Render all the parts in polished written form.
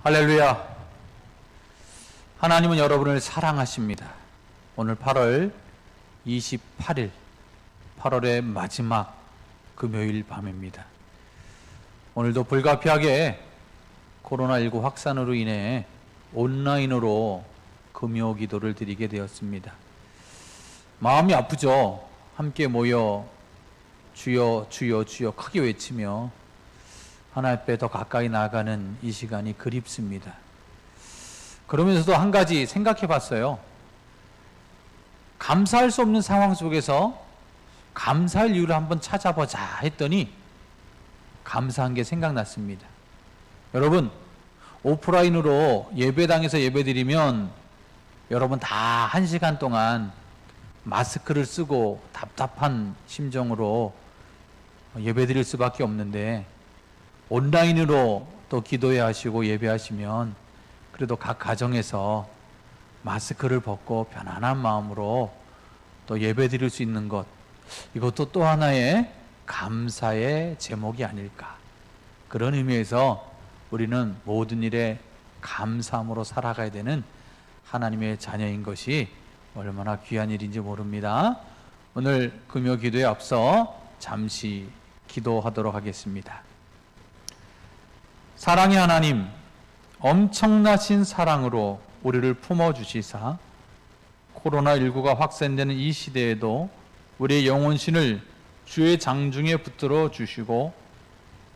할렐루야. 하나님은 여러분을 사랑하십니다. 오늘 8월 28일, 8월의 마지막 금요일 밤입니다. 오늘도 불가피하게 코로나19 확산으로 인해 온라인으로 금요 기도를 드리게 되었습니다. 마음이 아프죠? 함께 모여 주여 주여 주여 크게 외치며 하나님 앞에 더 가까이 나아가는 이 시간이 그립습니다. 그러면서도 한 가지 생각해 봤어요. 감사할 수 없는 상황 속에서 감사할 이유를 한번 찾아보자 했더니 감사한 게 생각났습니다. 여러분, 오프라인으로 예배당에서 예배드리면 여러분 다 1시간 동안 마스크를 쓰고 답답한 심정으로 예배드릴 수밖에 없는데 온라인으로 또 기도해야 하시고 예배하시면 그래도 각 가정에서 마스크를 벗고 편안한 마음으로 또 예배드릴 수 있는 것, 이것도 또 하나의 감사의 제목이 아닐까. 그런 의미에서 우리는 모든 일에 감사함으로 살아가야 되는 하나님의 자녀인 것이 얼마나 귀한 일인지 모릅니다. 오늘 금요 기도에 앞서 잠시 기도하도록 하겠습니다. 사랑의 하나님, 엄청나신 사랑으로 우리를 품어주시사 코로나19가 확산되는 이 시대에도 우리의 영혼신을 주의 장중에 붙들어 주시고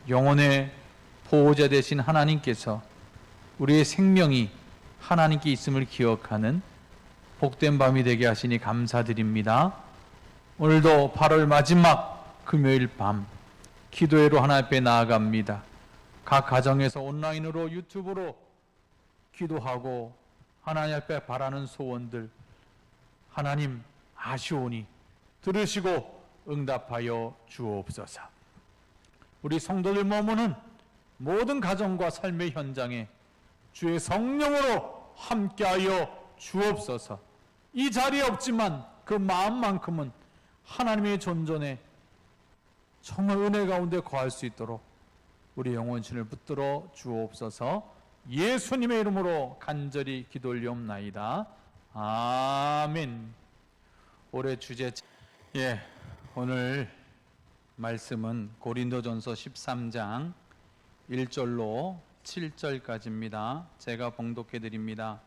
영혼의 보호자 되신 하나님께서 우리의 생명이 하나님께 있음을 기억하는 복된 밤이 되게 하시니 감사드립니다. 오늘도 8월 마지막 금요일 밤 기도회로 하나님 앞에 나아갑니다. 각 가정에서 온라인으로 유튜브로 기도하고 하나님 앞에 바라는 소원들 하나님 아시오니 들으시고 응답하여 주옵소서. 우리 성도들 머무는 모든 가정과 삶의 현장에 주의 성령으로 함께하여 주옵소서. 이 자리에 없지만 그 마음만큼은 하나님의 존전에 정말 은혜 가운데 거할 수 있도록 우리 영혼신을 붙들어 주옵소서. 예수님의 이름으로 간절히 기도 올리옵나이다. 아멘. 올해 주제, 오늘 말씀은 고린도전서 13장 1절로 7절까지입니다. 제가 봉독해 드립니다.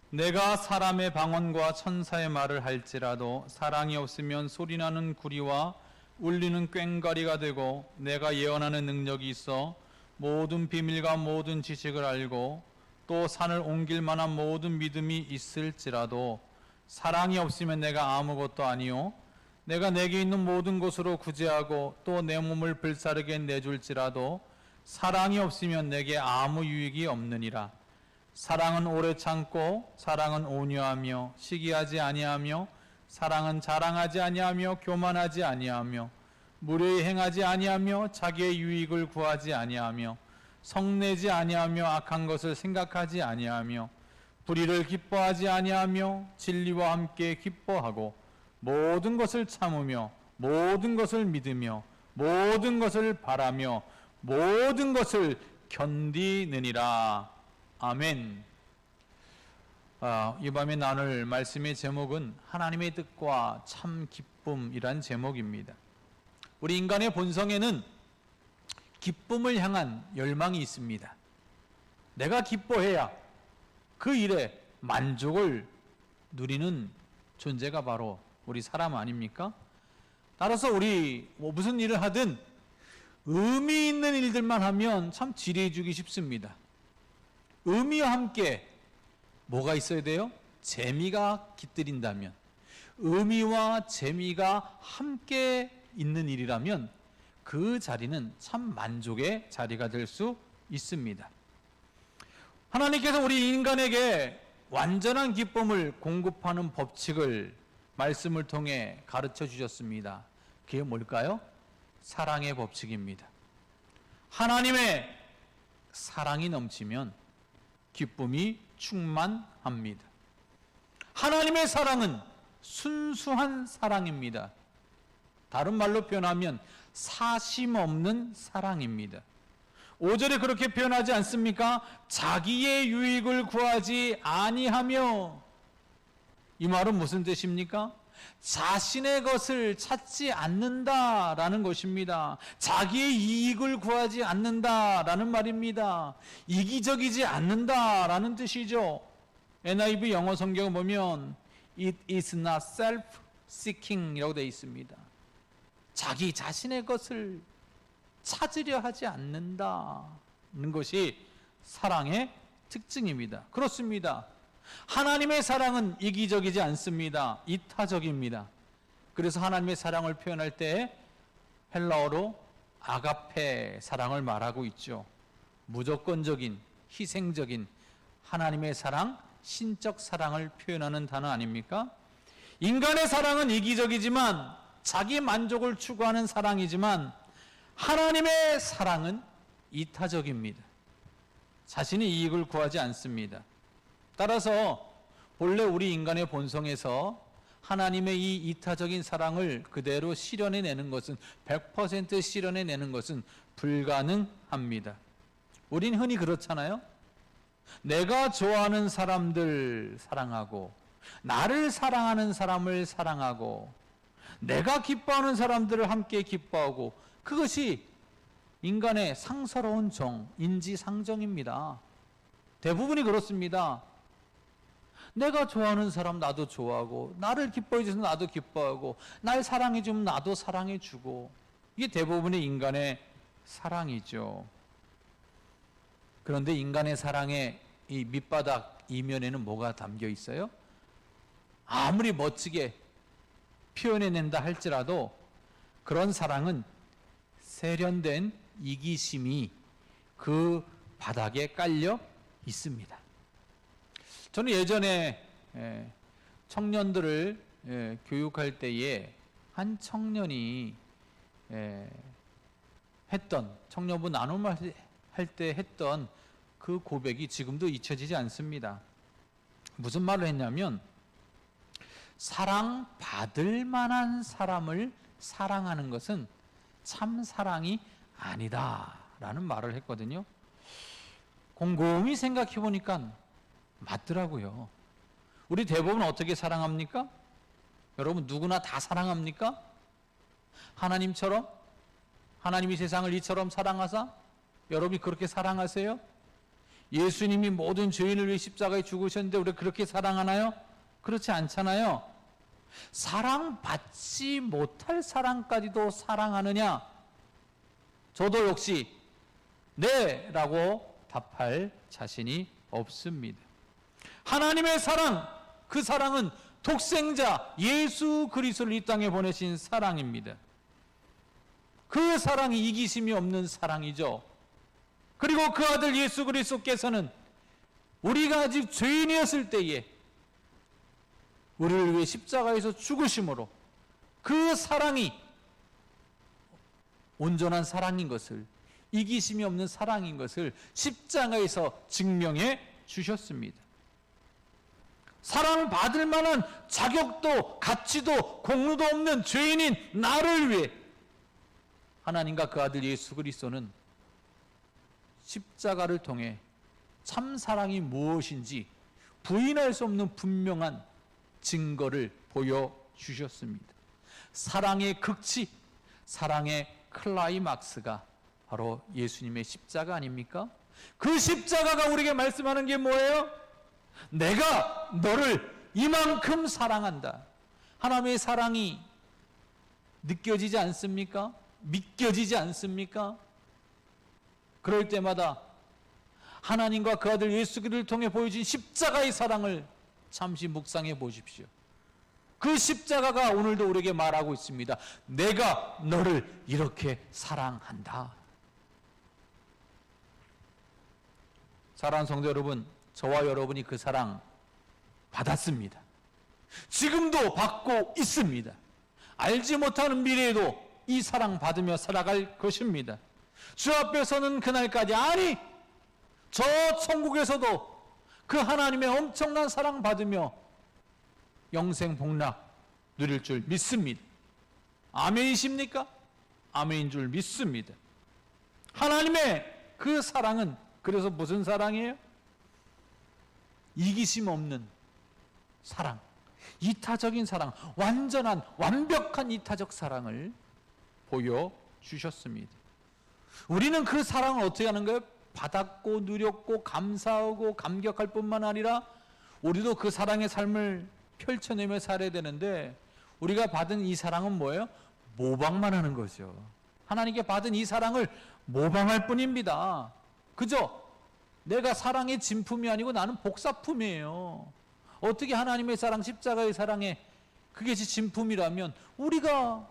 내가 사람의 방언과 천사의 말을 할지라도 사랑이 없으면 소리나는 구리와 울리는 꽹과리가 되고, 내가 예언하는 능력이 있어 모든 비밀과 모든 지식을 알고 또 산을 옮길 만한 모든 믿음이 있을지라도 사랑이 없으면 내가 아무것도 아니요 내가 내게 있는 모든 것으로 구제하고 또 내 몸을 불사르게 내줄지라도 사랑이 없으면 내게 아무 유익이 없느니라. 사랑은 오래 참고 사랑은 온유하며 시기하지 아니하며 사랑은 자랑하지 아니하며 교만하지 아니하며 무례히 행하지 아니하며 자기의 유익을 구하지 아니하며 성내지 아니하며 악한 것을 생각하지 아니하며 불의를 기뻐하지 아니하며 진리와 함께 기뻐하고 모든 것을 참으며 모든 것을 믿으며 모든 것을 바라며 모든 것을 견디느니라. 아멘. 이 밤에 나눌 말씀의 제목은 하나님의 뜻과 참 기쁨이란 제목입니다. 우리 인간의 본성에는 기쁨을 향한 열망이 있습니다. 내가 기뻐해야 그 일에 만족을 누리는 존재가 바로 우리 사람 아닙니까? 따라서 우리 무슨 일을 하든 의미 있는 일들만 하면 참 지레해주기 쉽습니다. 의미와 함께 뭐가 있어야 돼요? 재미가 깃들인다면, 의미와 재미가 함께 있는 일이라면 그 자리는 참 만족의 자리가 될 수 있습니다. 하나님께서 우리 인간에게 완전한 기쁨을 공급하는 법칙을 말씀을 통해 가르쳐 주셨습니다. 그게 뭘까요? 사랑의 법칙입니다. 하나님의 사랑이 넘치면 기쁨이 충만합니다. 하나님의 사랑은 순수한 사랑입니다. 다른 말로 표현하면 사심 없는 사랑입니다. 5절에 그렇게 표현하지 않습니까? 자기의 유익을 구하지 아니하며. 이 말은 무슨 뜻입니까? 자신의 것을 찾지 않는다라는 것입니다. 자기의 이익을 구하지 않는다라는 말입니다. 이기적이지 않는다라는 뜻이죠. NIV 영어 성경을 보면 It is not self-seeking이라고 되어 있습니다. 자기 자신의 것을 찾으려 하지 않는다는 것이 사랑의 특징입니다. 그렇습니다. 하나님의 사랑은 이기적이지 않습니다. 이타적입니다. 그래서 하나님의 사랑을 표현할 때 헬라어로 아가페 사랑을 말하고 있죠. 무조건적인, 희생적인 하나님의 사랑, 신적 사랑을 표현하는 단어 아닙니까? 인간의 사랑은 이기적이지만 자기 만족을 추구하는 사랑이지만 하나님의 사랑은 이타적입니다. 자신의 이익을 구하지 않습니다. 따라서 본래 우리 인간의 본성에서 하나님의 이 이타적인 사랑을 그대로 실현해내는 것은 100% 실현해내는 것은 불가능합니다. 우린 흔히 그렇잖아요. 내가 좋아하는 사람들 사랑하고 나를 사랑하는 사람을 사랑하고 내가 기뻐하는 사람들을 함께 기뻐하고 그것이 인간의 상서로운 정, 인지상정입니다. 대부분이 그렇습니다. 내가 좋아하는 사람 나도 좋아하고 나를 기뻐해 주면 나도 기뻐하고 날 사랑해 주면 나도 사랑해 주고 이게 대부분의 인간의 사랑이죠. 그런데 인간의 사랑의 이 밑바닥 이면에는 뭐가 담겨 있어요? 아무리 멋지게 표현해낸다 할지라도 그런 사랑은 세련된 이기심이 그 바닥에 깔려 있습니다. 저는 예전에 청년들을 교육할 때에 한 청년이 했던 청년부 나눔을 할 때 했던 그 고백이 지금도 잊혀지지 않습니다. 무슨 말을 했냐면 사랑받을 만한 사람을 사랑하는 것은 참 사랑이 아니다라는 말을 했거든요. 곰곰이 생각해 보니까 맞더라고요. 우리 대부분 어떻게 사랑합니까? 여러분 누구나 다 사랑합니까? 하나님처럼? 하나님이 세상을 이처럼 사랑하사? 여러분이 그렇게 사랑하세요? 예수님이 모든 죄인을 위해 십자가에 죽으셨는데 우리가 그렇게 사랑하나요? 그렇지 않잖아요. 사랑받지 못할 사랑까지도 사랑하느냐? 저도 역시 네 라고 답할 자신이 없습니다. 하나님의 사랑, 그 사랑은 독생자 예수 그리스도를 이 땅에 보내신 사랑입니다. 그 사랑이 이기심이 없는 사랑이죠. 그리고 그 아들 예수 그리스도께서는 우리가 아직 죄인이었을 때에 우리를 위해 십자가에서 죽으심으로 그 사랑이 온전한 사랑인 것을, 이기심이 없는 사랑인 것을 십자가에서 증명해 주셨습니다. 사랑받을 만한 자격도 가치도 공로도 없는 죄인인 나를 위해 하나님과 그 아들 예수 그리스도는 십자가를 통해 참 사랑이 무엇인지 부인할 수 없는 분명한 증거를 보여주셨습니다. 사랑의 극치, 사랑의 클라이막스가 바로 예수님의 십자가 아닙니까? 그 십자가가 우리에게 말씀하는 게 뭐예요? 내가 너를 이만큼 사랑한다. 하나님의 사랑이 느껴지지 않습니까? 믿겨지지 않습니까? 그럴 때마다 하나님과 그 아들 예수 그리스도를 통해 보여준 십자가의 사랑을 잠시 묵상해 보십시오. 그 십자가가 오늘도 우리에게 말하고 있습니다. 내가 너를 이렇게 사랑한다. 사랑하는 성도 여러분, 저와 여러분이 그 사랑 받았습니다. 지금도 받고 있습니다. 알지 못하는 미래에도 이 사랑 받으며 살아갈 것입니다. 주 앞에 서는 그날까지, 아니 저 천국에서도 그 하나님의 엄청난 사랑 받으며 영생 복락 누릴 줄 믿습니다. 아멘이십니까? 아멘인 줄 믿습니다. 하나님의 그 사랑은 그래서 무슨 사랑이에요? 이기심 없는 사랑, 이타적인 사랑, 완전한 완벽한 이타적 사랑을 보여주셨습니다. 우리는 그 사랑을 어떻게 하는 거예요? 받았고 누렸고 감사하고 감격할 뿐만 아니라 우리도 그 사랑의 삶을 펼쳐내며 살아야 되는데, 우리가 받은 이 사랑은 뭐예요? 모방만 하는 거죠. 하나님께 받은 이 사랑을 모방할 뿐입니다. 그죠? 내가 사랑의 진품이 아니고 나는 복사품이에요. 어떻게 하나님의 사랑, 십자가의 사랑에 그게 진품이라면 우리가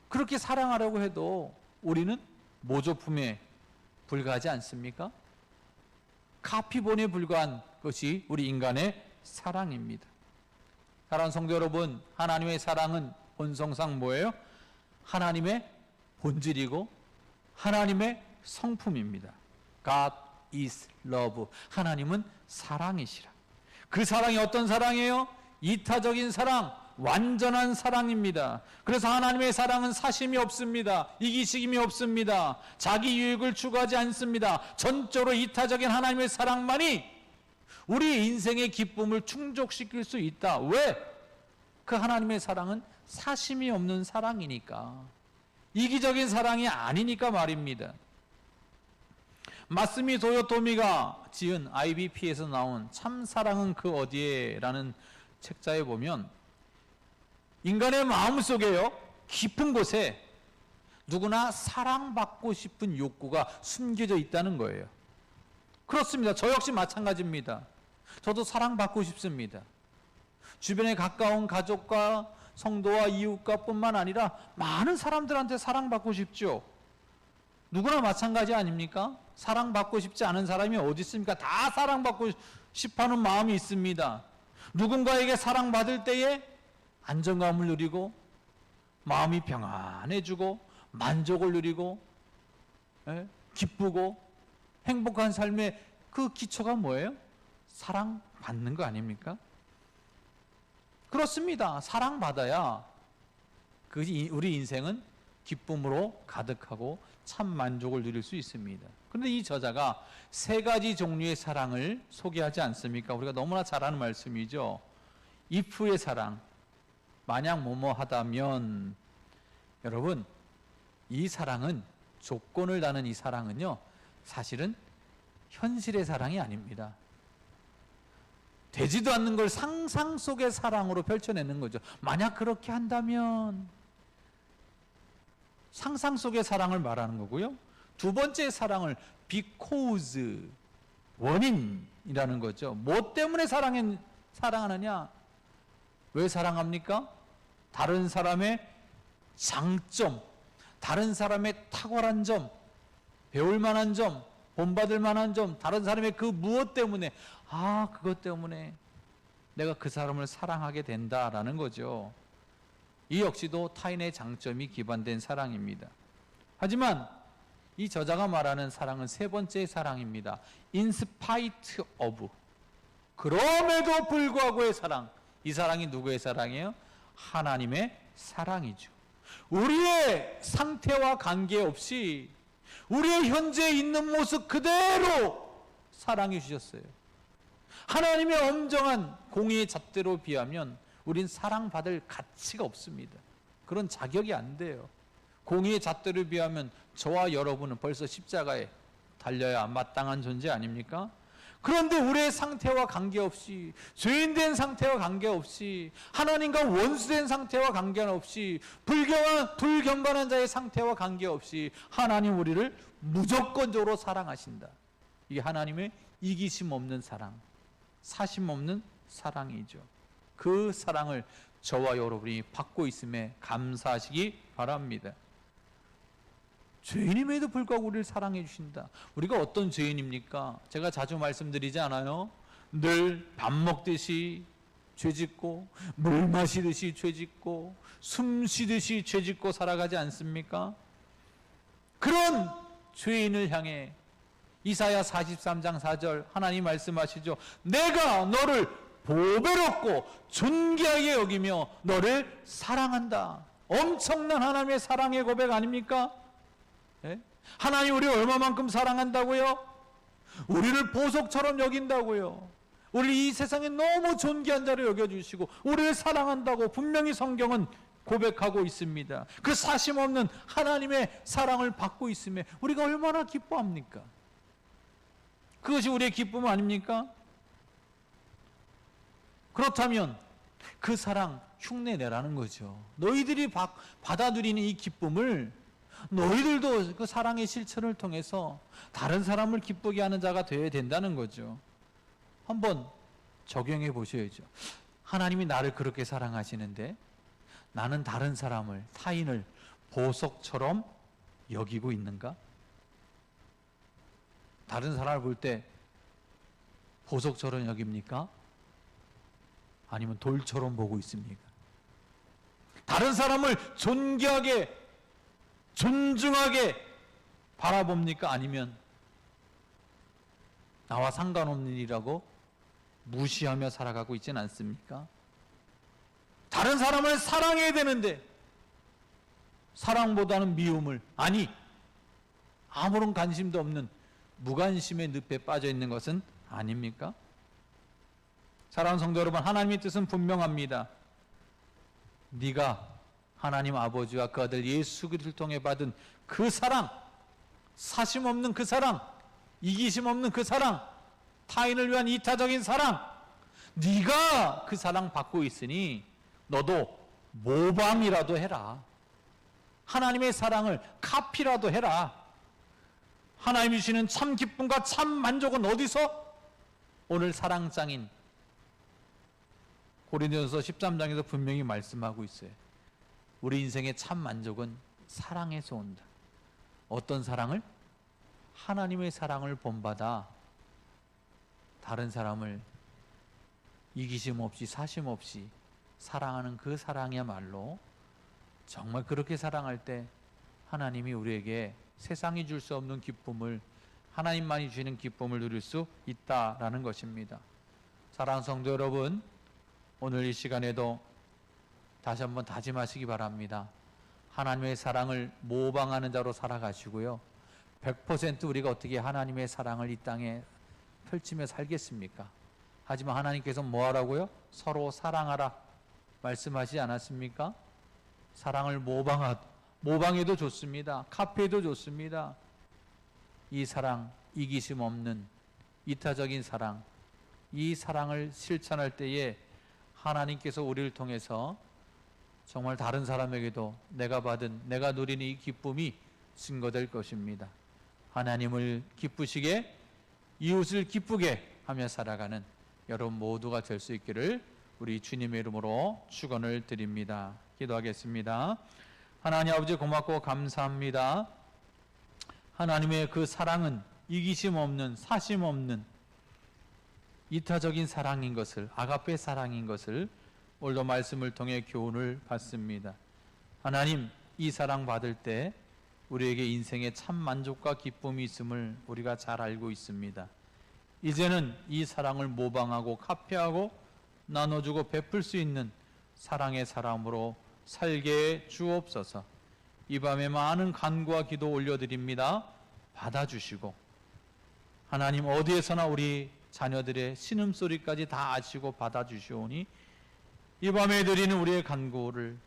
그렇게 사랑하려고 해도 우리는 모조품에 불과하지 않습니까? 카피본에 불과한 것이 우리 인간의 사랑입니다. 사랑하는 성도 여러분, 하나님의 사랑은 본성상 뭐예요? 하나님의 본질이고 하나님의 성품입니다. God is love. 하나님은 사랑이시라. 그 사랑이 어떤 사랑이에요? 이타적인 사랑, 완전한 사랑입니다. 그래서 하나님의 사랑은 사심이 없습니다. 이기심이 없습니다. 자기 유익을 추구하지 않습니다. 전적으로 이타적인 하나님의 사랑만이 우리 인생의 기쁨을 충족시킬 수 있다. 왜? 그 하나님의 사랑은 사심이 없는 사랑이니까, 이기적인 사랑이 아니니까 말입니다. 마스미 도요토미가 지은 IBP에서 나온 참사랑은 그 어디에? 라는 책자에 보면 인간의 마음속에요, 깊은 곳에 누구나 사랑받고 싶은 욕구가 숨겨져 있다는 거예요. 그렇습니다. 저 역시 마찬가지입니다. 저도 사랑받고 싶습니다. 주변에 가까운 가족과 성도와 이웃과 뿐만 아니라 많은 사람들한테 사랑받고 싶죠. 누구나 마찬가지 아닙니까? 사랑받고 싶지 않은 사람이 어디 있습니까? 다 사랑받고 싶어하는 마음이 있습니다. 누군가에게 사랑받을 때에 안정감을 누리고 마음이 평안해지고 만족을 누리고 기쁘고 행복한 삶의 그 기초가 뭐예요? 사랑받는 거 아닙니까? 그렇습니다. 사랑받아야 우리 인생은 기쁨으로 가득하고 참 만족을 누릴 수 있습니다. 그런데 이 저자가 세 가지 종류의 사랑을 소개하지 않습니까? 우리가 너무나 잘 아는 말씀이죠. if의 사랑, 만약 뭐뭐 하다면. 여러분, 이 사랑은, 조건을 다는 이 사랑은요, 사실은 현실의 사랑이 아닙니다. 되지도 않는 걸 상상 속의 사랑으로 펼쳐내는 거죠. 만약 그렇게 한다면, 상상 속의 사랑을 말하는 거고요. 두 번째 사랑을 because, 원인이라는 거죠. 뭐 때문에 사랑하느냐? 왜 사랑합니까? 다른 사람의 장점, 다른 사람의 탁월한 점, 배울 만한 점, 본받을 만한 점, 다른 사람의 그 무엇 때문에, 그것 때문에 내가 그 사람을 사랑하게 된다라는 거죠. 이 역시도 타인의 장점이 기반된 사랑입니다. 하지만 이 저자가 말하는 사랑은 세 번째 사랑입니다. In spite of, 그럼에도 불구하고의 사랑. 이 사랑이 누구의 사랑이에요? 하나님의 사랑이죠. 우리의 상태와 관계없이 우리의 현재 있는 모습 그대로 사랑해 주셨어요. 하나님의 엄정한 공의의 잣대로 비하면 우린 사랑받을 가치가 없습니다. 그런 자격이 안 돼요. 공의의 잣대로 비하면 저와 여러분은 벌써 십자가에 달려야 마땅한 존재 아닙니까? 그런데 우리의 상태와 관계없이, 죄인된 상태와 관계없이, 하나님과 원수된 상태와 관계없이, 불경건한 자의 상태와 관계없이 하나님 우리를 무조건적으로 사랑하신다. 이게 하나님의 이기심 없는 사랑, 사심 없는 사랑이죠. 그 사랑을 저와 여러분이 받고 있음에 감사하시기 바랍니다. 죄인임에도 불구하고 우리를 사랑해 주신다. 우리가 어떤 죄인입니까? 제가 자주 말씀드리지 않아요? 늘 밥 먹듯이 죄짓고, 물 마시듯이 죄짓고, 숨 쉬듯이 죄짓고 살아가지 않습니까? 그런 죄인을 향해 이사야 43장 4절 하나님 말씀하시죠. 내가 너를 보배롭고 존귀하게 여기며 너를 사랑한다. 엄청난 하나님의 사랑의 고백 아닙니까? 네? 하나님 우리를 얼마만큼 사랑한다고요? 우리를 보석처럼 여긴다고요. 우리를 이 세상에 너무 존귀한 자로 여겨주시고 우리를 사랑한다고 분명히 성경은 고백하고 있습니다. 그 사심 없는 하나님의 사랑을 받고 있음에 우리가 얼마나 기뻐합니까? 그것이 우리의 기쁨 아닙니까? 그렇다면 그 사랑 흉내내라는 거죠. 너희들이 받아들이는 이 기쁨을 너희들도 그 사랑의 실천을 통해서 다른 사람을 기쁘게 하는 자가 되어야 된다는 거죠. 한번 적용해 보셔야죠. 하나님이 나를 그렇게 사랑하시는데 나는 다른 사람을, 타인을 보석처럼 여기고 있는가? 다른 사람을 볼 때 보석처럼 여깁니까? 아니면 돌처럼 보고 있습니까? 다른 사람을 존귀하게, 존중하게 바라봅니까? 아니면 나와 상관없는 일이라고 무시하며 살아가고 있지는 않습니까? 다른 사람을 사랑해야 되는데 사랑보다는 미움을, 아니 아무런 관심도 없는 무관심의 늪에 빠져 있는 것은 아닙니까? 사랑하는 성도 여러분, 하나님의 뜻은 분명합니다. 네가 하나님 아버지와 그 아들 예수 그리스도를 통해 받은 그 사랑, 사심 없는 그 사랑, 이기심 없는 그 사랑, 타인을 위한 이타적인 사랑, 네가 그 사랑 받고 있으니 너도 모방이라도 해라. 하나님의 사랑을 카피라도 해라. 하나님이 주시는 참 기쁨과 참 만족은 어디서? 오늘 사랑장인 고린도전서 13장에서 분명히 말씀하고 있어요. 우리 인생의 참 만족은 사랑에서 온다. 어떤 사랑을? 하나님의 사랑을 본받아 다른 사람을 이기심 없이 사심 없이 사랑하는 그 사랑이야말로 정말 그렇게 사랑할 때 하나님이 우리에게 세상이 줄 수 없는 기쁨을, 하나님만이 주시는 기쁨을 누릴 수 있다라는 것입니다. 사랑하는 성도 여러분, 오늘 이 시간에도 다시 한번 다짐하시기 바랍니다. 하나님의 사랑을 모방하는 자로 살아가시고요. 100% 우리가 어떻게 하나님의 사랑을 이 땅에 펼치며 살겠습니까? 하지만 하나님께서 뭐 하라고요? 서로 사랑하라 말씀하시지 않았습니까? 사랑을 모방해도 좋습니다. 카피해도 좋습니다. 이 사랑, 이기심 없는 이타적인 사랑, 이 사랑을 실천할 때에 하나님께서 우리를 통해서 정말 다른 사람에게도 내가 받은, 내가 누리는 이 기쁨이 증거될 것입니다. 하나님을 기쁘시게, 이웃을 기쁘게 하며 살아가는 여러분 모두가 될 수 있기를 우리 주님의 이름으로 축원을 드립니다. 기도하겠습니다. 하나님 아버지 고맙고 감사합니다. 하나님의 그 사랑은 이기심 없는, 사심 없는 이타적인 사랑인 것을, 아가페 사랑인 것을 오늘도 말씀을 통해 교훈을 받습니다. 하나님, 이 사랑 받을 때 우리에게 인생에 참 만족과 기쁨이 있음을 우리가 잘 알고 있습니다. 이제는 이 사랑을 모방하고 카피하고 나눠주고 베풀 수 있는 사랑의 사람으로 살게 주옵소서. 이 밤에 많은 간구와 기도 올려드립니다. 받아주시고 하나님 어디에서나 우리 자녀들의 신음소리까지 다 아시고 받아주시오니 이 밤에 드리는 우리의 간구를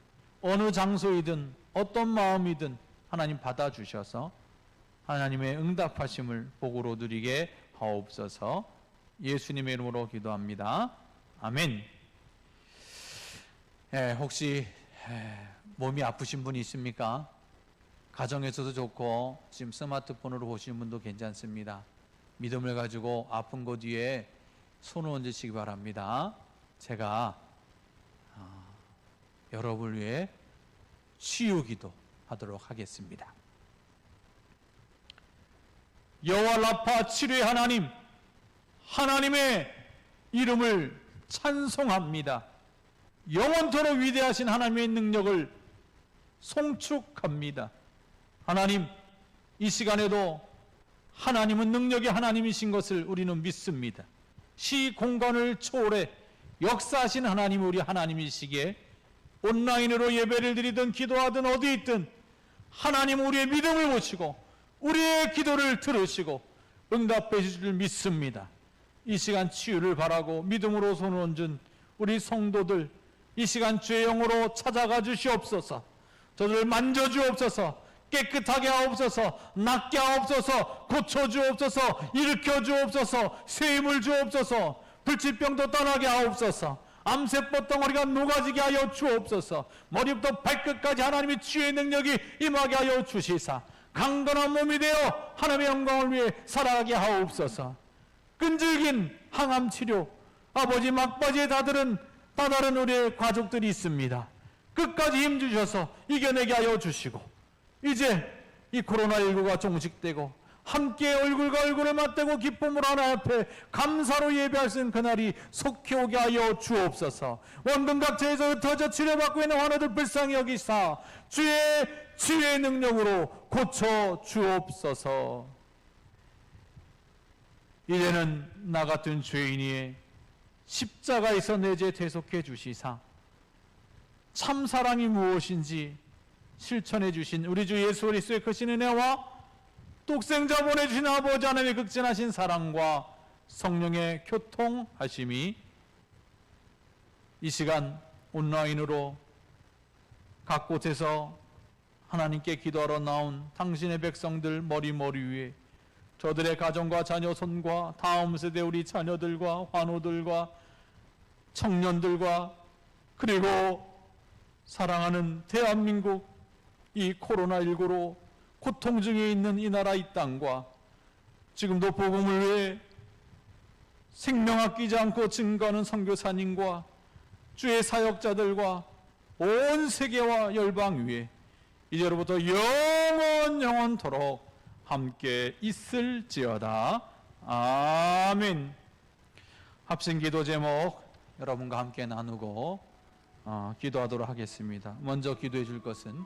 어느 장소이든 어떤 마음이든 하나님 받아주셔서 하나님의 응답하심을 복으로 누리게 하옵소서. 예수님의 이름으로 기도합니다. 아멘. 혹시 몸이 아프신 분이 있습니까? 가정에서도 좋고 지금 스마트폰으로 보시는 분도 괜찮습니다. 믿음을 가지고 아픈 곳 위에 손을 얹으시기 바랍니다. 제가 여러분을 위해 치유기도 하도록 하겠습니다. 여호와 라파 치료의 하나님, 하나님의 이름을 찬송합니다. 영원토록 위대하신 하나님의 능력을 송축합니다. 하나님, 이 시간에도 하나님은 능력의 하나님이신 것을 우리는 믿습니다. 시 공간을 초월해 역사하신 하나님, 우리 하나님이시기에 온라인으로 예배를 드리든 기도하든 어디 있든 하나님 우리의 믿음을 보시고 우리의 기도를 들으시고 응답해 주실 줄 믿습니다. 이 시간 치유를 바라고 믿음으로 손을 얹은 우리 성도들, 이 시간 주의 영으로 찾아가 주시옵소서. 저들을 만져주옵소서. 깨끗하게 하옵소서. 낫게 하옵소서. 고쳐주옵소서. 일으켜 주옵소서. 새 힘을 주옵소서. 불치병도 떠나게 하옵소서. 암세포 덩어리가 녹아지게 하여 주옵소서. 머리부터 발끝까지 하나님의 치유의 능력이 임하게 하여 주시사 강건한 몸이 되어 하나님의 영광을 위해 살아가게 하옵소서. 끈질긴 항암 치료, 아버지 막바지에 다다른 우리의 가족들이 있습니다. 끝까지 힘주셔서 이겨내게 하여 주시고, 이제 이 코로나19가 종식되고 함께 얼굴과 얼굴을 맞대고 기쁨으로 하나님 앞에 감사로 예배할 수 있는 그날이 속히 오게 하여 주옵소서. 원근 각처에서 흩어져 치료받고 있는 환우들 불쌍히 여기사 주의 치유의 능력으로 고쳐 주옵소서. 이제는 나 같은 죄인이 십자가에서 내 죄 대속해 주시사 참 사랑이 무엇인지 실천해 주신 우리 주 예수 그리스도의 크신 은혜와 독생자 보내주신 아버지 하나님의 극진하신 사랑과 성령의 교통하심이 이 시간 온라인으로 각 곳에서 하나님께 기도하러 나온 당신의 백성들 머리 위에 저들의 가정과 자녀 손과 다음 세대 우리 자녀들과 환우들과 청년들과 그리고 사랑하는 대한민국 이 코로나19로 고통 중에 있는 이 나라 이 땅과 지금도 복음을 위해 생명 아끼지 않고 증거하는 선교사님과 주의 사역자들과 온 세계와 열방 위에 이제로부터 영원토록 함께 있을지어다. 아멘. 합심 기도 제목 여러분과 함께 나누고 기도하도록 하겠습니다. 먼저 기도해 줄 것은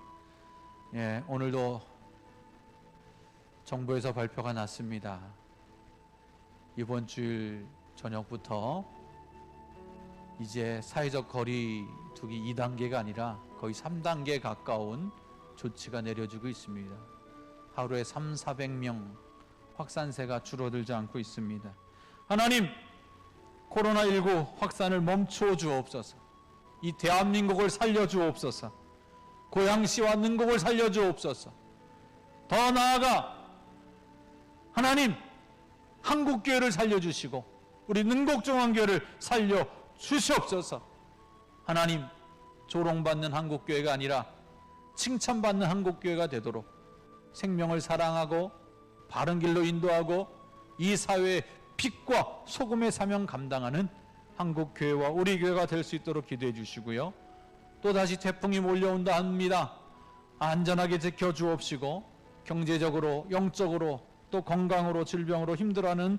오늘도 정부에서 발표가 났습니다. 이번 주일 저녁부터 이제 사회적 거리 두기 2단계가 아니라 거의 3단계에 가까운 조치가 내려지고 있습니다. 하루에 300~400명 확산세가 줄어들지 않고 있습니다. 하나님, 코로나19 확산을 멈추어 주옵소서. 이 대한민국을 살려 주옵소서. 고양시와 능곡을 살려 주옵소서. 더 나아가 하나님, 한국교회를 살려주시고 우리 능곡중앙교회를 살려주시옵소서. 하나님, 조롱받는 한국교회가 아니라 칭찬받는 한국교회가 되도록 생명을 사랑하고 바른 길로 인도하고 이 사회의 빛과 소금의 사명 감당하는 한국교회와 우리 교회가 될 수 있도록 기도해 주시고요. 또다시 태풍이 몰려온다 합니다. 안전하게 지켜주옵시고 경제적으로 영적으로 또 건강으로 질병으로 힘들어하는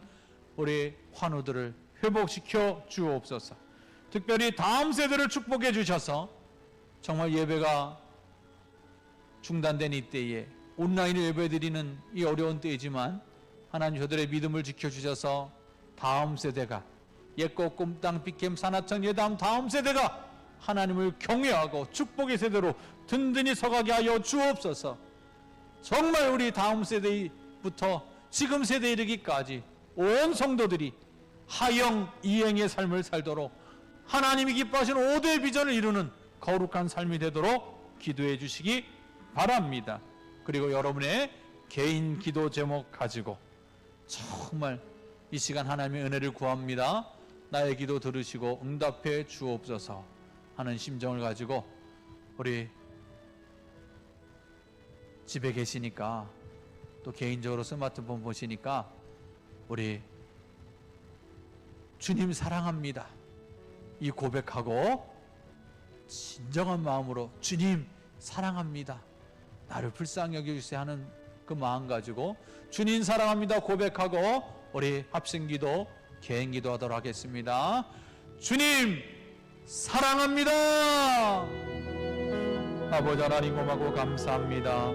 우리 환우들을 회복시켜 주옵소서. 특별히 다음 세대를 축복해 주셔서 정말 예배가 중단된 이때에 온라인으로 예배드리는 이 어려운 때이지만 하나님 저들의 믿음을 지켜주셔서 다음 세대가 옛꽃 꿈땅 빅캠 산하청 예담 다음 세대가 하나님을 경외하고 축복의 세대로 든든히 서가게 하여 주옵소서. 정말 우리 다음 세대부터 지금 세대에 이르기까지 온 성도들이 하영 이행의 삶을 살도록 하나님이 기뻐하시는 5대 비전을 이루는 거룩한 삶이 되도록 기도해 주시기 바랍니다. 그리고 여러분의 개인 기도 제목 가지고 정말 이 시간 하나님의 은혜를 구합니다. 나의 기도 들으시고 응답해 주옵소서 하는 심정을 가지고 우리 집에 계시니까 또 개인적으로 스마트폰 보시니까 우리 주님 사랑합니다 이 고백하고 진정한 마음으로 주님 사랑합니다 나를 불쌍히 여겨주세요 하는 그 마음 가지고 주님 사랑합니다 고백하고 우리 합심기도 개인기도 하도록 하겠습니다. 주님 사랑합니다. 아버지 하나님 고맙고 감사합니다.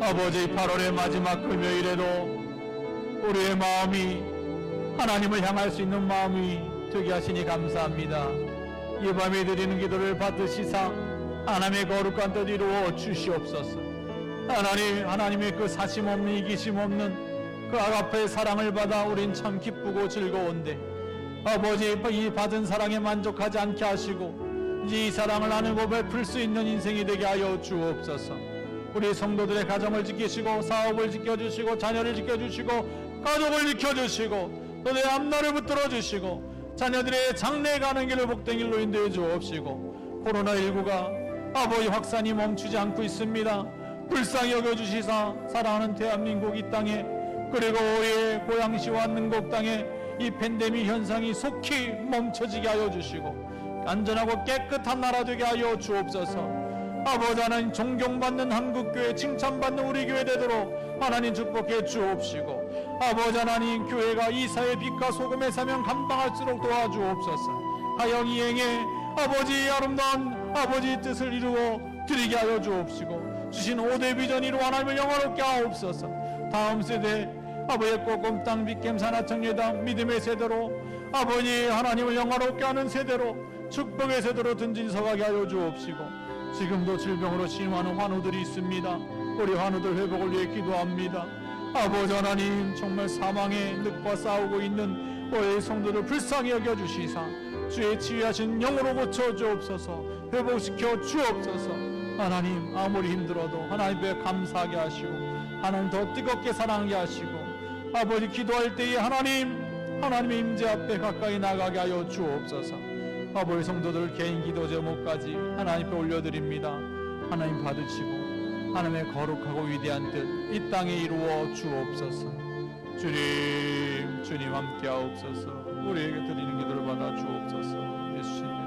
아버지 8월의 마지막 금요일에도 우리의 마음이 하나님을 향할 수 있는 마음이 되게 하시니 감사합니다. 이 밤에 드리는 기도를 받으시사 하나님의 거룩한 뜻 이루어 주시옵소서. 하나님의 그 사심 없는 이기심 없는 그 아가페의 사랑을 받아 우린 참 기쁘고 즐거운데 아버지 이 받은 사랑에 만족하지 않게 하시고 이제 이 사랑을 나누고 베풀 수 있는 인생이 되게 하여 주옵소서. 우리 성도들의 가정을 지키시고 사업을 지켜주시고 자녀를 지켜주시고 가족을 지켜주시고 또 내 앞날을 붙들어 주시고 자녀들의 장래 가는 길을 복된 길로 인도해 주옵시고 코로나19가 아버지 확산이 멈추지 않고 있습니다. 불쌍히 여겨주시사 사랑하는 대한민국 이 땅에 그리고 의 고양시와 능곡 땅에 이 팬데믹 현상이 속히 멈춰지게 하여 주시고 안전하고 깨끗한 나라 되게 하여 주옵소서. 아버지 하나님 존경받는 한국교회 칭찬받는 우리 교회 되도록 하나님 축복해 주옵시고 아버지 하나님 교회가 이 사회 빛과 소금의 사명 감당할수록 도와주옵소서. 하영 이행에 아버지 아름다운 아버지 뜻을 이루어 드리게 하여 주옵시고 주신 5대 비전 이루 하나님을 영화롭게 하옵소서. 다음 세대 아버지의 꼬꼼 땅 빅겜 산하청예당 믿음의 세대로 아버지 하나님을 영화롭게 하는 세대로 축복의 세대로 든진서가게 하여 주옵시고 지금도 질병으로 신음하는 환우들이 있습니다. 우리 환우들 회복을 위해 기도합니다. 아버지 하나님 정말 사망의 늪과 싸우고 있는 우리 성도들 불쌍히 여겨주시사 주의 치유하신 영으로 고쳐 주옵소서. 회복시켜 주옵소서. 하나님 아무리 힘들어도 하나님 앞에 감사하게 하시고 하나님 더 뜨겁게 사랑하게 하시고 아버지 기도할 때에 하나님의 임재 앞에 가까이 나가게 하여 주옵소서. 아버지 성도들 개인 기도 제목까지 하나님 앞에 올려드립니다. 하나님 받으시고 하나님의 거룩하고 위대한 뜻 이 땅에 이루어 주옵소서. 주님 함께 하옵소서. 우리에게 드리는 기도를 받아 주옵소서. 예수님